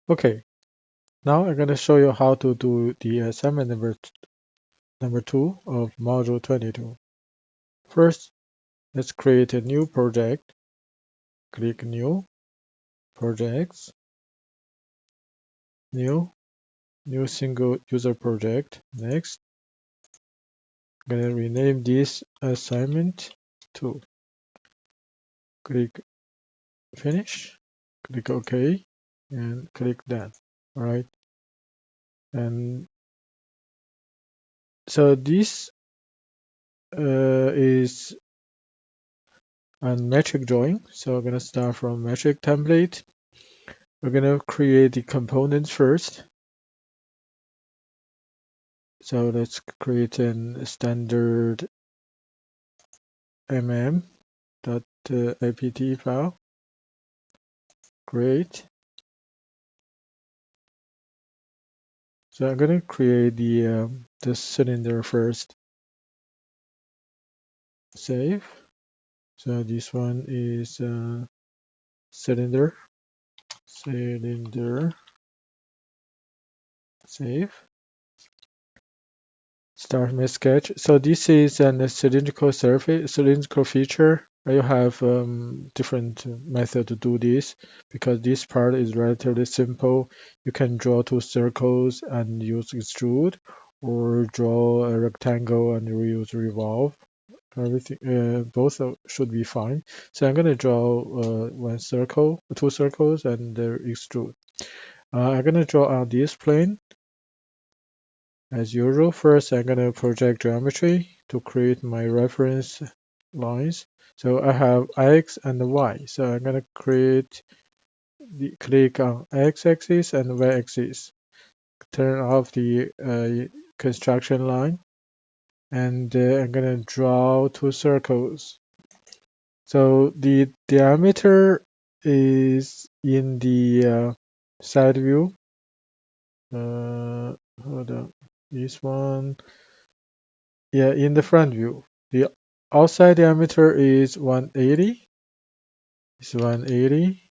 Okay, now I'm going to show you how to do the assignment number 2 of module 22. First, let's create a new project. Click New, Projects, New single user project. Next, I'm going to rename this assignment 2. Click Finish, click OK, and click Done. All right, and so this is a metric drawing. So we're going to start from metric template. We're going to create the components first. So let's create a standard mm.apt file. Great. So I'm going to create the cylinder first. Save. So this one is cylinder. Save. Start my sketch. So this is a cylindrical surface, cylindrical feature. You have different method to do this because this part is relatively simple. You can draw two circles and use extrude, or draw a rectangle and use revolve. Everything, should be fine. So I'm gonna draw one circle, two circles, and extrude. I'm gonna draw on this plane. As usual, first I'm going to project geometry to create my reference lines. So I have X and Y. So I'm going to click on X axis and Y axis. Turn off the construction line, and I'm going to draw two circles. So the diameter is in the side view. Hold on. This one. Yeah, in the front view, the outside diameter is 180. It's 180,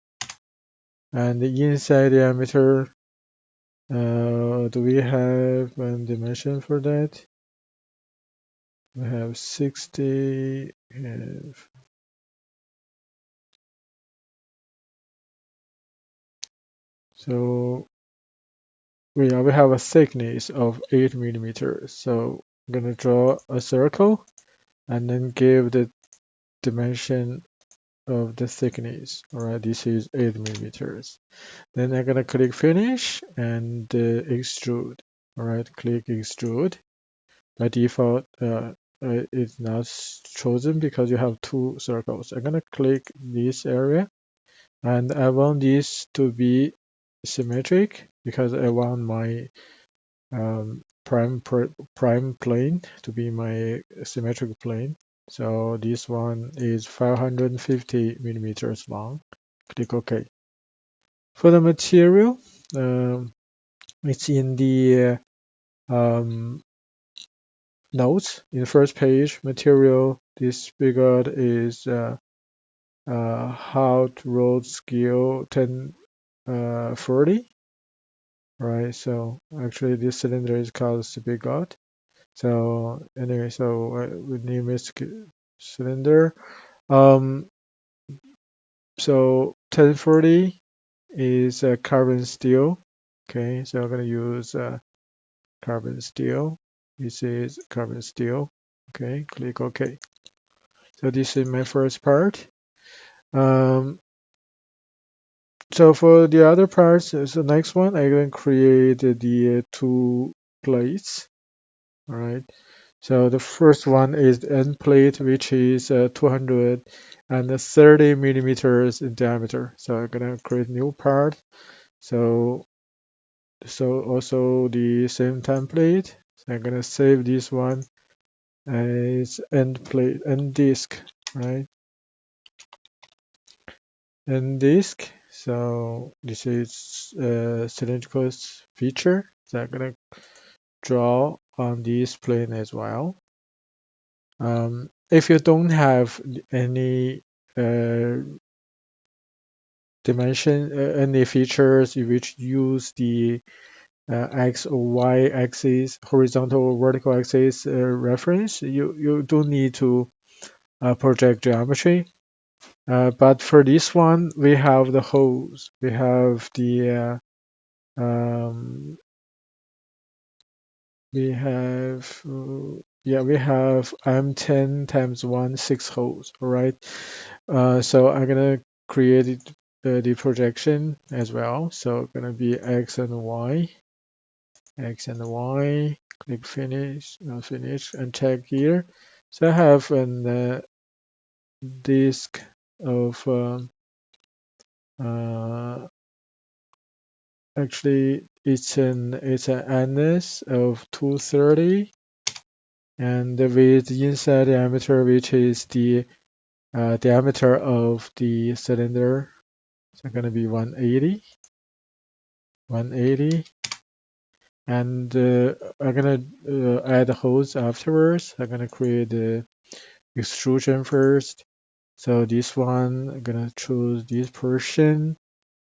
and the inside diameter. Do we have a dimension for that? We have 60. So we have a thickness of 8 millimeters. So I'm gonna draw a circle and then give the dimension of the thickness. All right, this is 8 millimeters. Then I'm gonna click finish and extrude. All right, click extrude. By default, it's not chosen because you have two circles. I'm gonna click this area, and I want this to be symmetric because I want my prime plane to be my symmetric plane. So this one is 550 millimeters long. Click OK. For the material, it's in the notes in the first page. Material. This figure is hot rod scale 1040. Right. So actually, this cylinder is called spigot. So anyway, so we name it cylinder. Um, so 1040 is carbon steel. Okay, so I'm gonna use carbon steel. This is carbon steel. Okay, click OK. So this is my first part. So for the other parts, so next one, I'm going to create the two plates. All right. So the first one is the end plate, which is 230 millimeters in diameter. So I'm gonna create new part. So also the same template. So I'm gonna save this one as end plate, end disk, right? End disk. So this is cylindrical feature. So I'm gonna draw on this plane as well. If you don't have any dimension, any features which use the X or Y axis, horizontal or vertical axis reference, you do need to project geometry. But for this one, we have the holes. We have the we have yeah, we have M10 times 1 6 holes. All right. So I'm gonna create the projection as well. So gonna be X and Y. X and Y, click finish, finish, and check here. So I have an disk of uh, actually it's an NS of 230, and with inside diameter, which is the diameter of the cylinder, so gonna be 180, 180. And I'm gonna add holes afterwards. I'm gonna create the extrusion first. So this one, I'm gonna choose this portion,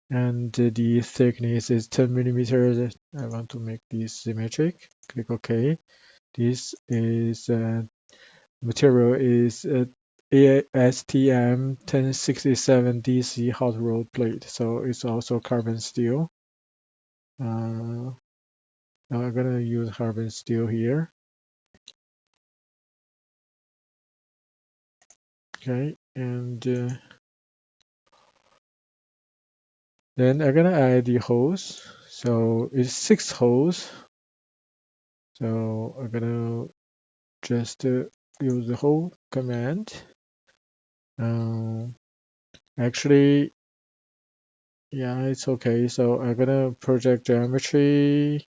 and the thickness is 10 millimeters. I want to make this symmetric. Click OK. This is material is ASTM 1067 DC hot rolled plate, so it's also carbon steel. Now I'm gonna use carbon steel here. Okay, and then I'm gonna add the holes. So it's 6 holes. So I'm gonna just use the hole command. Um, Actually, yeah, it's okay. So I'm gonna project geometry.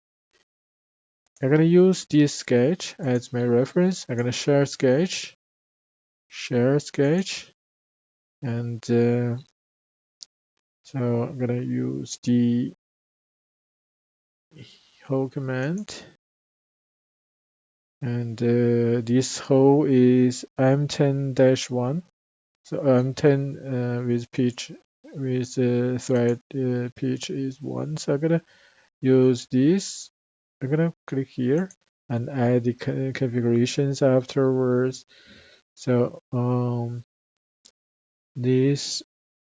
I'm gonna use this sketch as my reference. I'm gonna share sketch, and so I'm gonna use the hole command. And this hole is M10-1. So M10 with pitch with thread pitch is 1. So I'm gonna use this. I'm gonna click here and add the configurations afterwards. So this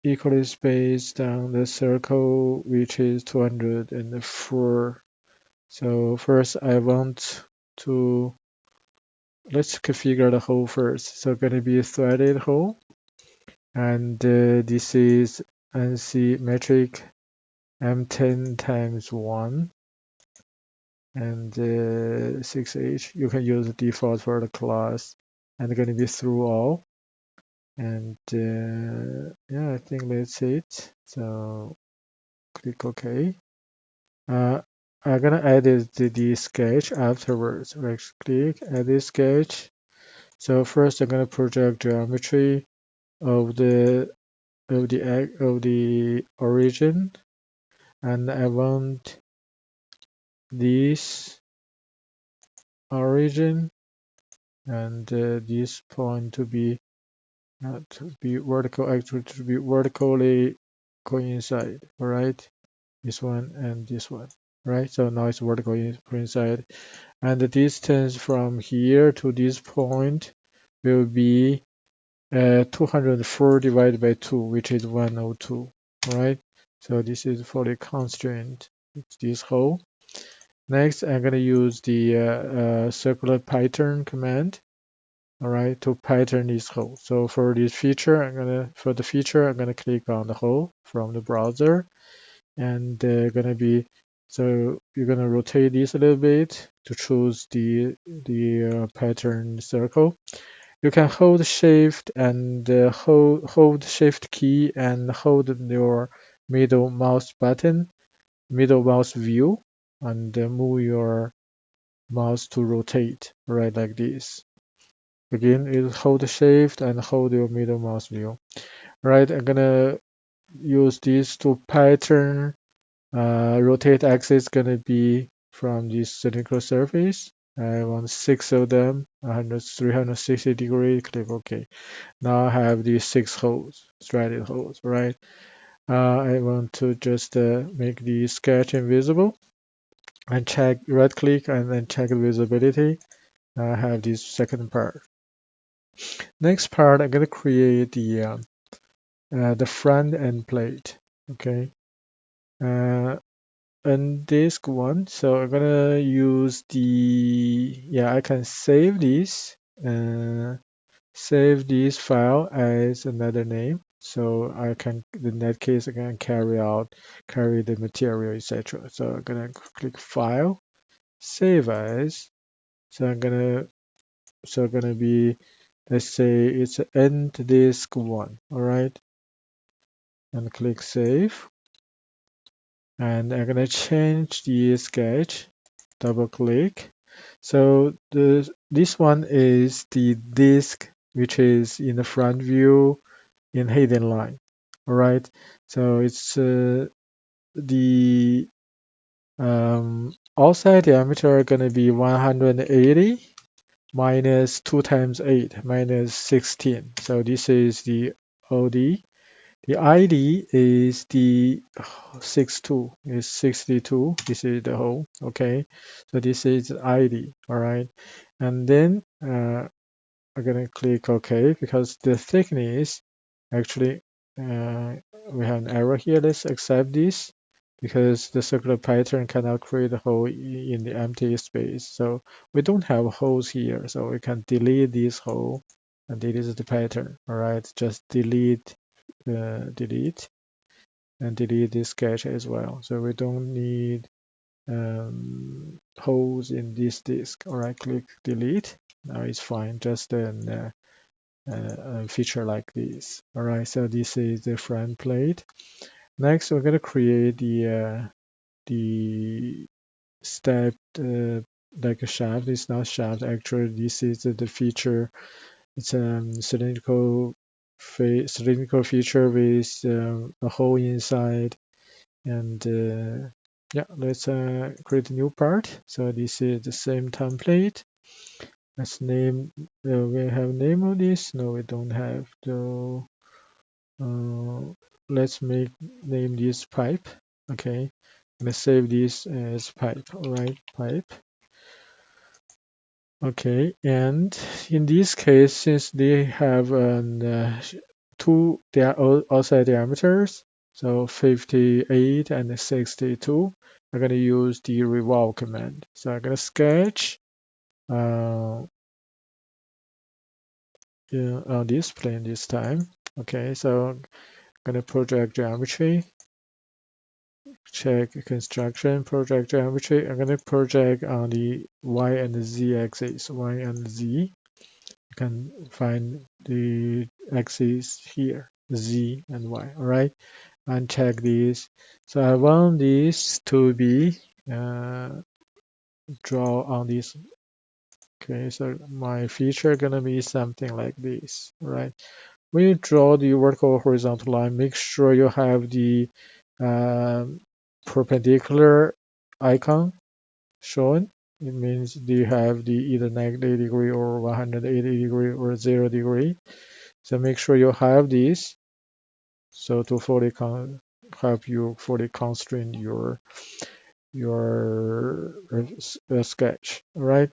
equally spaced down the circle, which is 204. So first I want to let's configure the hole first. So going to be a threaded hole, and this is NC metric M10 times 1 and 6H. You can use the default for the class, and going to be through all. And yeah, I think that's it. So click OK. I'm gonna edit the sketch afterwards. Right click, edit sketch. So first I'm gonna project geometry of the origin, and I want this origin and this point to be vertical, actually to be vertically coincide. All right, this one and this one. Right, so now it's vertical coincide, and the distance from here to this point will be 204 divided by 2, which is 102. All right, so this is for the constraint. It's this hole. Next, I'm going to use the circular pattern command. All right, to pattern this hole. So for this feature, I'm gonna click on the hole from the browser, and gonna be so you're gonna rotate this a little bit to choose the pattern circle. You can hold shift and hold shift key and hold your middle mouse button, middle mouse view, and move your mouse to rotate right like this. Again, is hold shift and hold your middle mouse view. Right, I'm gonna use this to pattern. Rotate axis gonna be from this cylindrical surface. I want 6 of them, 360 degrees, click OK. Now I have these 6 holes, threaded holes, right? I want to just make the sketch invisible and check right click and then check the visibility. I have this second part. Next part, I'm going to create the front end plate. Okay. And disk one. So I'm gonna use I can save this file as another name. So I can, in that case, I can carry the material, etc. So I'm gonna click File, Save As. So gonna be, let's say it's end disk one. All right, and click Save. And I'm gonna change the sketch. Double click. So this one is the disk which is in the front view in hidden line. All right. So it's the outside diameter gonna be 180 minus 2 times 8 minus 16. So this is the OD. The ID is the 62 is 62. This is the whole. Okay, so this is ID. All right, and then I'm gonna click OK because the thickness actually we have an error here. Let's accept this because the circular pattern cannot create a hole in the empty space. So we don't have holes here, so we can delete this hole and delete the pattern. All right, just delete and delete this sketch as well. So we don't need holes in this disk. All right, click delete. Now it's fine, just a feature like this. All right, so this is the front plate. Next, we're going to create the step like a shaft. It's not shaft, actually. This is the feature. It's a cylindrical feature with a hole inside. And yeah, let's create a new part. So this is the same template. Let's name. We have name of this. No, we don't have. So let's name this pipe. Okay, let's save this as pipe. All right, pipe. Okay, and in this case, since they have they are outside diameters, so 58 and 62, I'm going to use the revolve command. So I'm going to sketch on this plane this time. Okay, so I'm going to project geometry, check construction, project geometry. I'm going to project on the Y and Z axis, Y and Z. You can find the axis here, Z and Y. All right, uncheck this. So I want this to be draw on this. Okay, so my feature gonna be something like this, right? When you draw the vertical or horizontal line, make sure you have the um, perpendicular icon shown. It means you have the either 90 degree or 180 degree or 0 degree. So make sure you have this. So to fully help you fully constrain your sketch. All right.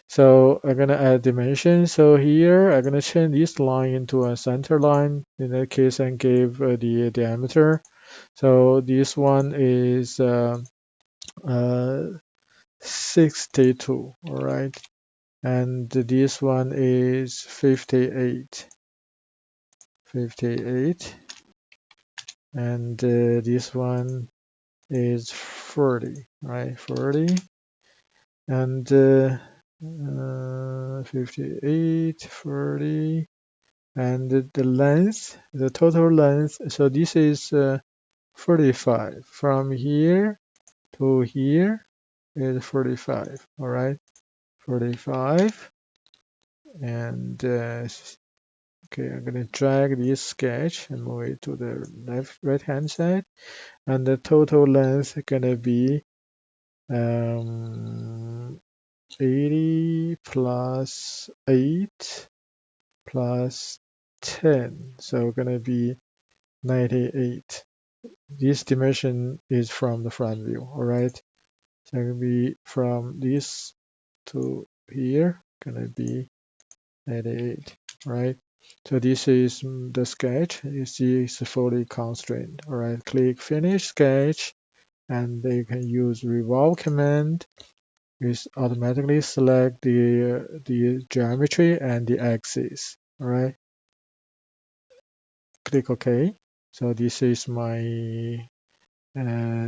So I'm gonna add dimension. So here I'm gonna change this line into a center line. In that case, and give the diameter. So this one is uh, 62. All right. And this one is 58. 58. And this one is 40, right? 40 and 58, 40, and the length, the total length. So this is 45. From here to here is 45. All right, 45. And okay, I'm gonna drag this sketch and move it to the right hand side, and the total length is gonna be um, 80 plus 8 plus 10. So gonna be 98. this dimension is from the front view. All right. So it's gonna be from this to here, gonna be 88, right? So this is the sketch. You see it's fully constrained. All right, click Finish Sketch, and you can use Revolve command. It automatically select the geometry and the axis. All right, click OK. So this is my uh,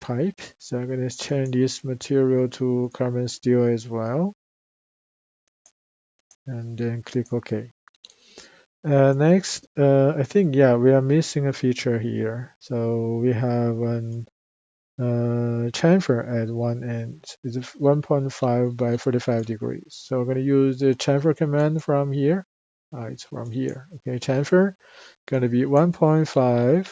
pipe. So I'm going to change this material to carbon steel as well, and then click OK. Next, I think, yeah, we are missing a feature here. So we have an chamfer at one end. It's 1.5 by 45 degrees. So we're going to use the chamfer command from here. It's from here. Okay, chamfer going to be 1.5.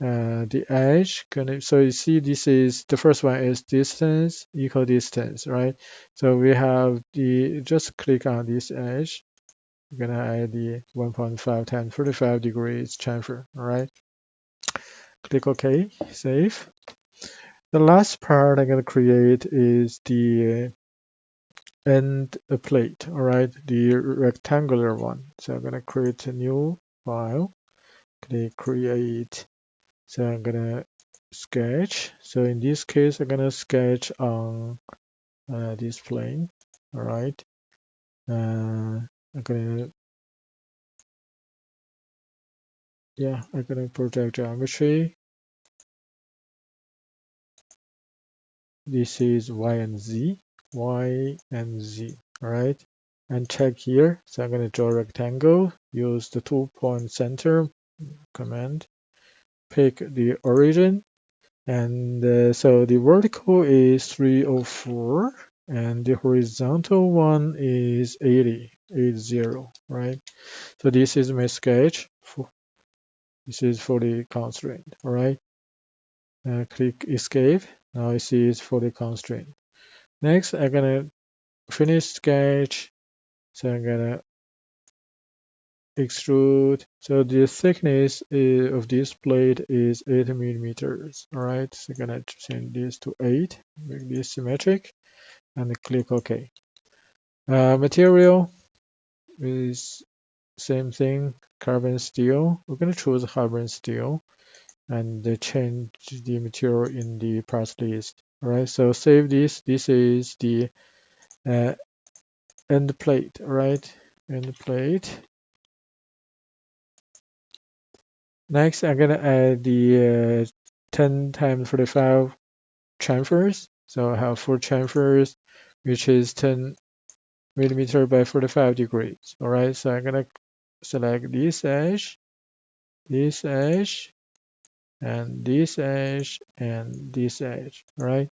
The edge gonna, so you see this is the first one is distance equal distance, right? So we have the, just click on this edge. We're gonna add the 1.5 times 45 degrees chamfer. All right, click OK, save. The last part I'm gonna create is the end plate. All right, the rectangular one. So I'm gonna create a new file. Click create. So I'm gonna sketch. So in this case, I'm gonna sketch on this plane. All right. I'm gonna, yeah, I'm gonna project geometry. This is Y and Z, Y and Z, all right? And check here. So I'm going to draw a rectangle, use the 2-point center command, pick the origin, and so the vertical is 304, and the horizontal one is 80, right? So this is my sketch. This is fully constrained, all right? Click escape. Now you see it's fully constrained. Next, I'm gonna finish sketch. So I'm gonna extrude. So the thickness of this plate is 8 millimeters. All right. So I'm gonna change this to 8, make this symmetric, and click OK. Material is same thing, carbon steel. We're gonna choose carbon steel and change the material in the parts list. All right. So save this. This is the uh, end plate. All right. End plate. Next, I'm gonna add the 10 times 45 chamfers. So I have 4 chamfers, which is 10 millimeter by 45 degrees. All right, so I'm gonna select this edge, and this edge, and this edge. All right,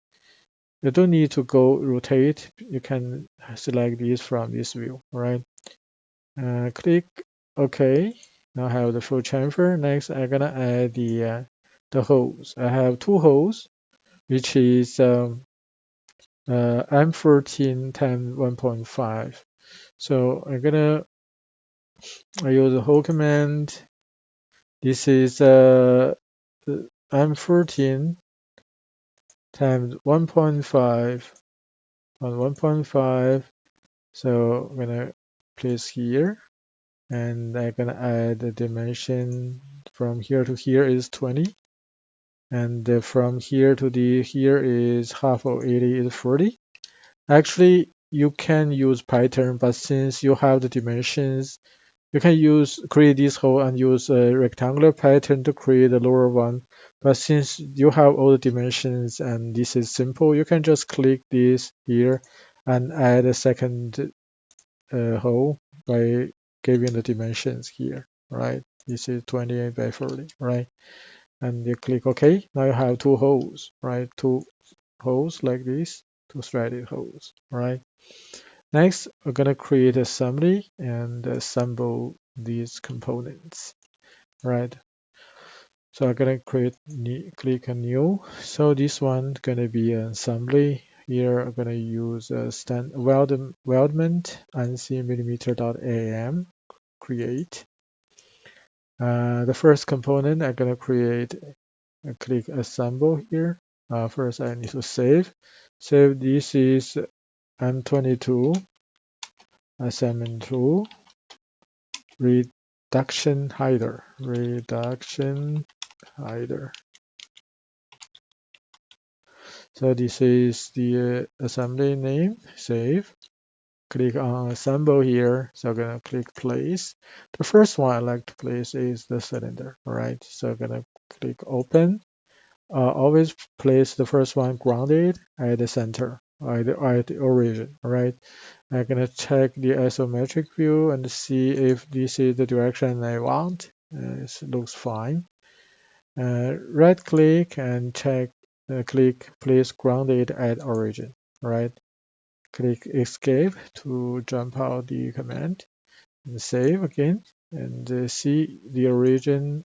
you don't need to go rotate. You can select this from this view. All right, click OK. Now I have the full chamfer. Next, I'm gonna add the holes. I have 2 holes, which is M14 times 1.5. So I'm gonna use the hole command. This is M14 times 1.5 on 1.5. So I'm gonna place here, and I'm gonna add the dimension from here to here is 20. And from here to here is half of 80 is 40. Actually, you can use Python, but since you have the dimensions, you can create this hole and use a rectangular pattern to create a lower one. But since you have all the dimensions and this is simple, you can just click this here and add a second hole by giving the dimensions here, right? This is 28 by 40, right? And you click OK. Now you have 2 holes, right? 2 holes like this, 2 threaded holes, right? Next, we're going to create assembly and assemble these components, right? So I'm going to click on new. So this one's going to be an assembly. Here I'm going to use a weldment ANSI millimeter.am create. The first component I'm gonna create, I click assemble here. First I need to save. Save this is M22 assignment tool reduction hider. Reduction hider. So this is the assembly name. Save. Click on assemble here. So I'm gonna click place. The first one I like to place is the cylinder. All right. So I'm gonna click open. Always place the first one grounded at the center, at the origin. All right. I'm gonna check the isometric view and see if this is the direction I want. It looks fine. Right click and check. Click place grounded at origin. All right. Click escape to jump out the command and save again and see the origin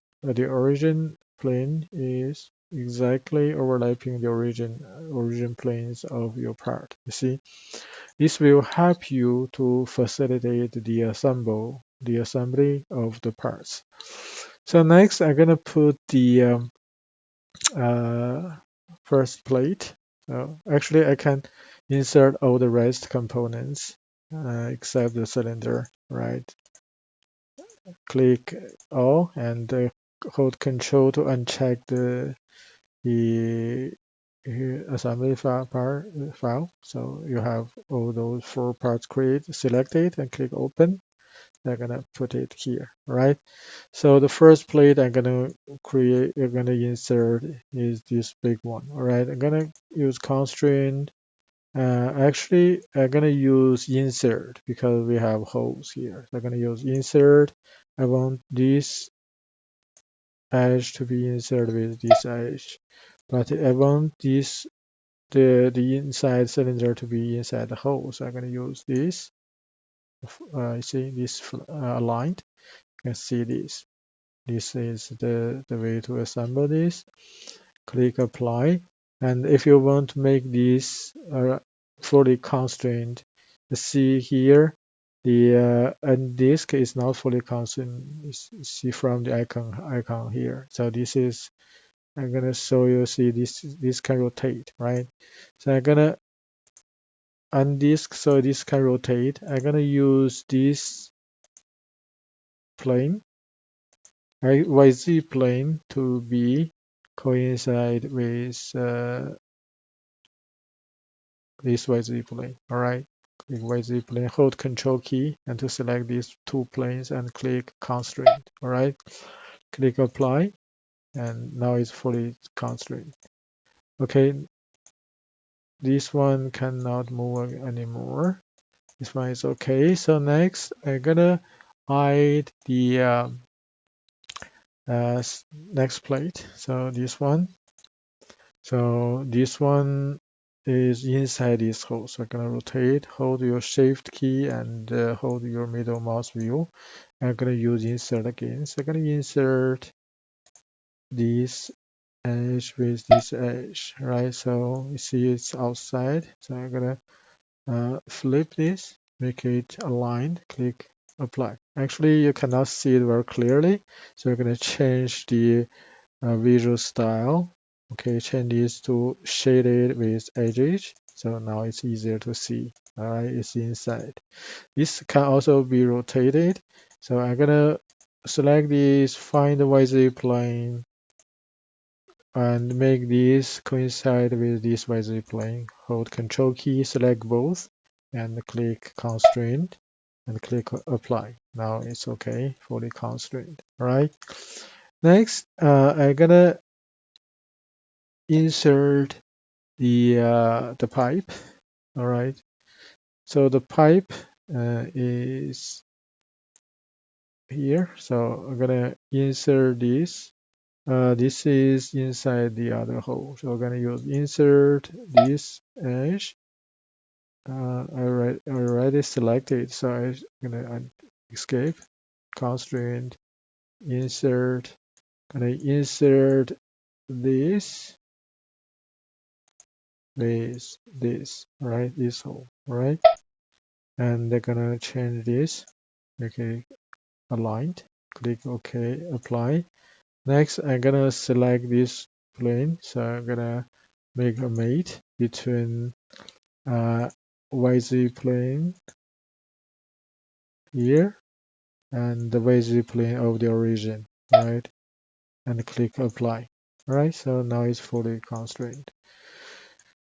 plane is exactly overlapping the origin planes of your part. You see, this will help you to facilitate the assembly of the parts. So next I'm gonna put the uh, first plate. So actually I can insert all the rest components except the cylinder, right? Click all and hold Control to uncheck the assembly file. So you have all those four parts created, select it and click open. I'm gonna put it here, right? So the first plate I'm gonna insert is this big one. All right, I'm gonna use constraint. Actually, I'm gonna use insert because we have holes here. So I'm gonna use insert. I want this edge to be inserted with this edge, but I want the inside cylinder to be inside the hole. So I'm gonna use this. You see this aligned. You can see this. This is the way to assemble this. Click apply. And if you want to make this fully constrained, see here, the end disk is not fully constrained. See from the icon here. So this is, I'm gonna show you, see this can rotate, right? So I'm gonna undisk so this can rotate. I'm gonna use this plane YZ plane to be coincide with this YZ plane. All right, click YZ plane, hold Control key, and to select these two planes and click constraint. All right, click apply, and now it's fully constrained. Okay, this one cannot move anymore. This one is okay. So next, I'm gonna hide the next plate. So this one. So this one is inside this hole. So I'm gonna rotate, hold your shift key and hold your middle mouse wheel. I'm gonna use insert again. So I'm gonna insert this edge with this edge, right? So you see it's outside. So I'm gonna flip this, make it aligned, click apply. Actually, you cannot see it very clearly. So we're gonna change the visual style. Okay, change this to shaded with edges. So now it's easier to see. All right, it's inside. This can also be rotated. So I'm gonna select this, find the YZ plane, and make this coincide with this YZ plane. Hold Control key, select both, and click constraint, and click apply. Now it's okay, fully constrained. All right. Next, I'm gonna insert the pipe. All right. So the pipe is here. So I'm gonna insert this. This is inside the other hole. So we're gonna use insert this edge. I already selected, so I'm gonna escape, constraint, insert. Gonna insert this with this, right? This hole, right? And they're gonna change this, make it aligned. Click OK, apply. Next, I'm gonna select this plane. So I'm gonna make a mate between YZ plane here and the YZ plane of the origin, right? And click apply. Alright, so now it's fully constrained.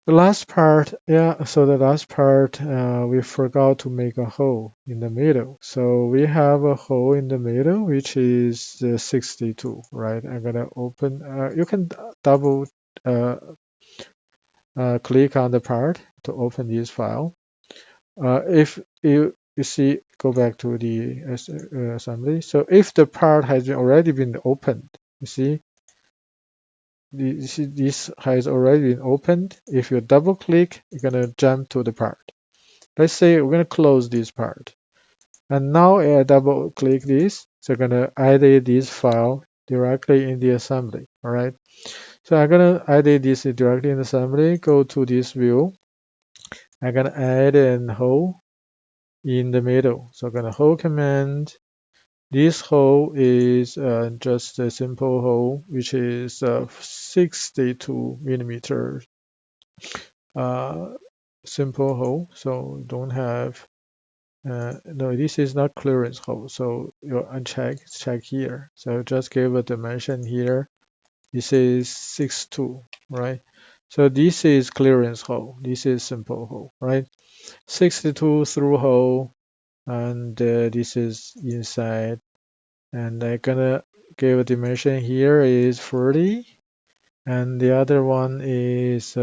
The last part, yeah, so the last part, we forgot to make a hole in the middle. So we have a hole in the middle, which is 62, right? I'm gonna open, you can double uh, click on the part to open this file. If you see, go back to the assembly. So if the part has already been opened, you see, this has already been opened. If you double click, you're gonna jump to the part. Let's say we're gonna close this part. And now I double click this, so I'm gonna edit this file directly in the assembly. All right. So I'm gonna edit this directly in the assembly. Go to this view. I'm gonna add an hole in the middle. So I'm gonna hole command. This hole is just a simple hole, which is 62 millimeters uh, simple hole, so don't have no, this is not clearance hole, so you uncheck, check here. So just give a dimension here. This is 62, right? So this is clearance hole, this is simple hole, right? 62 through hole, and this is inside, and I'm gonna give a dimension here is 40, and the other one is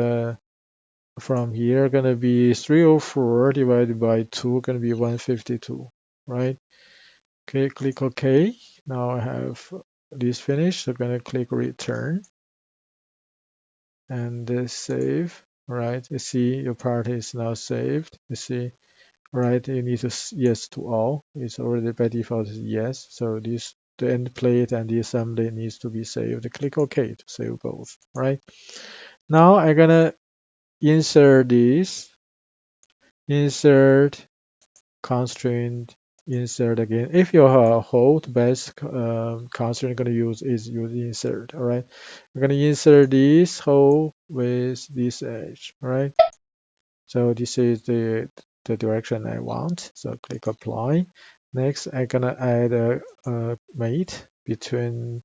from here gonna be 304 divided by 2 gonna be 152, right? Okay, click OK. Now I have this finished. So I'm gonna click return and save. Right, you see your part is now saved. You see, right, you need to yes to all. It's already by default yes. So this the end plate and the assembly needs to be saved. Click OK to save both. Right. Now I'm gonna insert this. Insert constraint, insert again. If your whole best constraint you're going to use is use insert. All right, we're going to insert this hole with this edge. All right, so this is the direction I want. So click apply. Next, I'm gonna add a mate between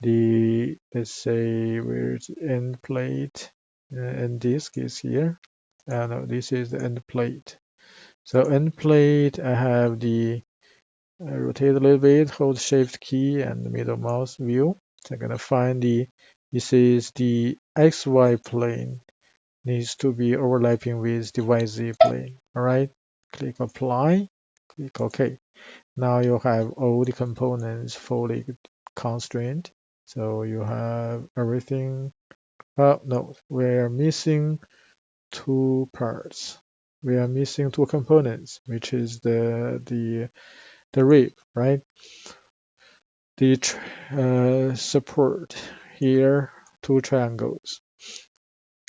the, let's say, where's end plate and disk is here. No, this is the end plate. So end plate, I have the rotate a little bit, hold shift key and the middle mouse view. So I'm gonna find this is the XY plane needs to be overlapping with the YZ plane. All right, click apply, click OK. Now you have all the components fully constrained. So you have everything. Oh no, we're missing two parts. We are missing two components, which is the rib, right? The support here, two triangles.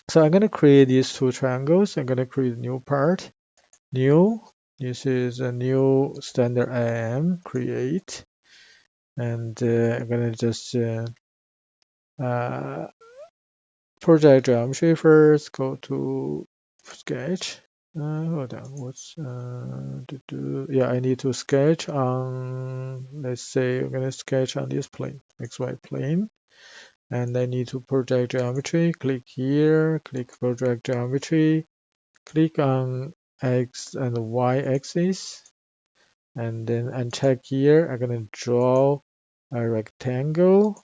So I'm going to create these two triangles. I'm going to create a new part. New. This is a new standard IM create. And I'm going to just uh, project geometry first. Go to sketch. Hold on. Yeah, I need to sketch on. Let's say I'm gonna sketch on this plane, XY plane, and I need to project geometry. Click here. Click project geometry. Click on X and Y axis, and then uncheck here. I'm gonna draw a rectangle,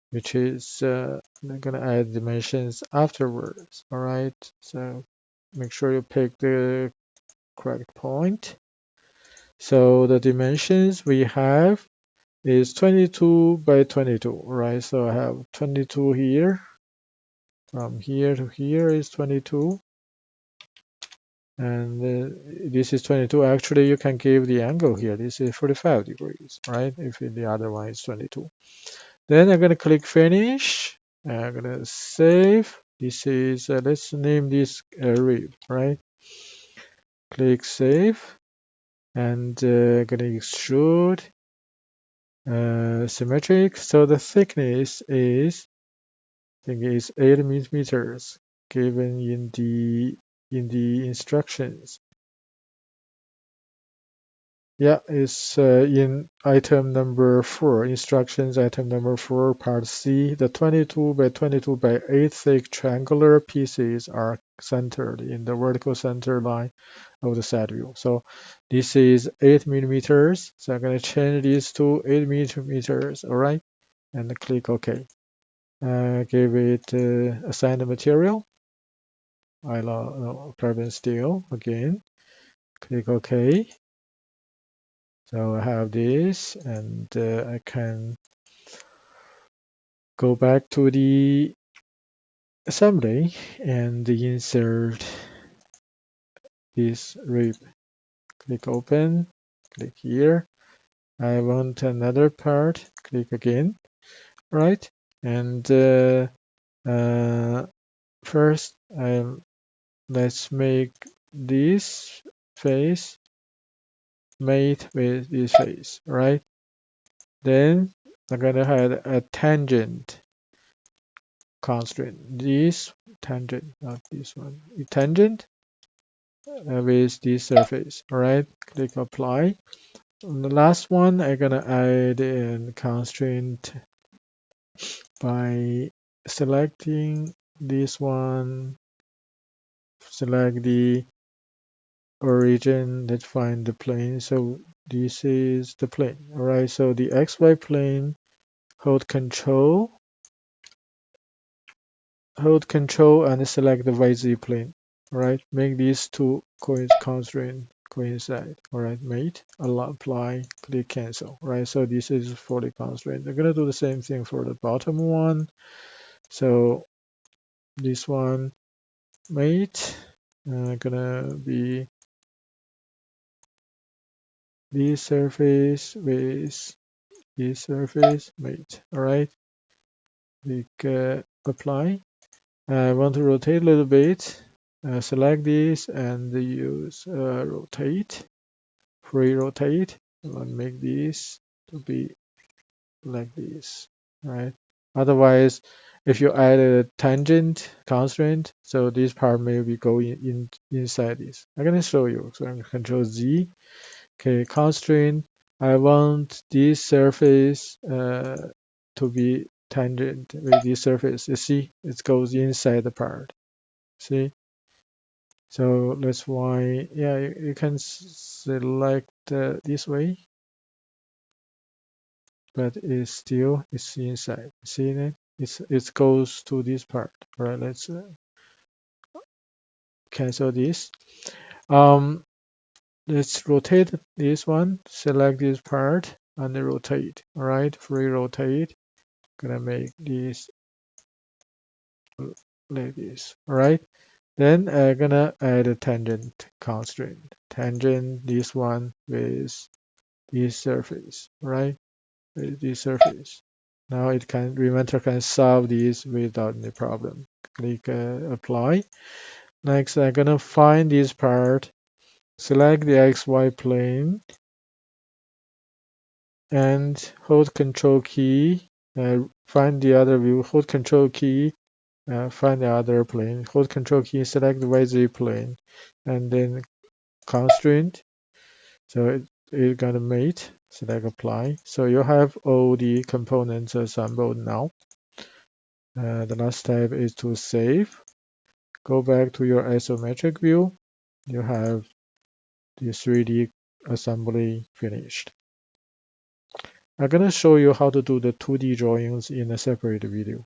which is I'm gonna add dimensions afterwards. All right. So make sure you pick the correct point. So the dimensions we have is 22 by 22, right? So I have 22 here. From here to here is 22. And this is 22. Actually, you can give the angle here. This is 45 degrees, right? If the other one is 22. Then I'm going to click finish. I'm going to save. This is, let's name this rib, right? Click save. And going to extrude. symmetric. So the thickness is, I think, is 8 millimeters given in the instructions. Yeah, it's in item number 4, instructions item number 4, part C. The 22 by 22 by 8 thick triangular pieces are centered in the vertical center line of the side view. So this is 8 millimeters. So I'm going to change this to 8 millimeters, all right? And click OK. Give it assign the material. I love carbon steel again. Click OK. So I have this, and I can go back to the assembly and insert this rib. Click open, click here. I want another part, click again, right? And first, let's make this face mate with this face, right? Then I'm gonna have a tangent constraint. This tangent, not this one. Tangent with this surface. All right, click apply. On the last one, I'm gonna add a constraint by selecting this one. Select the origin. Let's find the plane. So this is the plane. All right. So the XY plane. Hold Control and select the YZ plane. All right, make these two constraints coincide. All right, mate, apply, click cancel. All right, so this is for the constraint. I'm gonna do the same thing for the bottom one. So this one, mate, gonna be this surface with this surface, mate. All right, click apply. I want to rotate a little bit. Select this and use rotate, free rotate. I want to make this to be like this, right? Otherwise, if you add a tangent constraint, so this part may be going inside this. I'm gonna show you. So I'm gonna Control Z. Okay, constraint. I want this surface to be tangent with this surface. You see, it goes inside the part. See? So that's why, yeah, you can select this way, but it's inside. See it? It goes to this part. All right, let's cancel this. Um, let's rotate this one. Select this part and rotate. All right, free rotate. Gonna make this like this. All right. Then I'm gonna add a tangent constraint. Tangent this one with this surface, right? With this surface. Now Inventor can solve this without any problem. Click apply. Next, I'm gonna find this part, select the XY plane, and hold Control key. Find the other view. Hold Control key. Find the other plane. Hold Control key. Select the YZ plane, and then constraint. So it's gonna mate, select apply. So you have all the components assembled now. The last step is to save. Go back to your isometric view. You have the 3D assembly finished. I'm gonna show you how to do the 2D drawings in a separate video.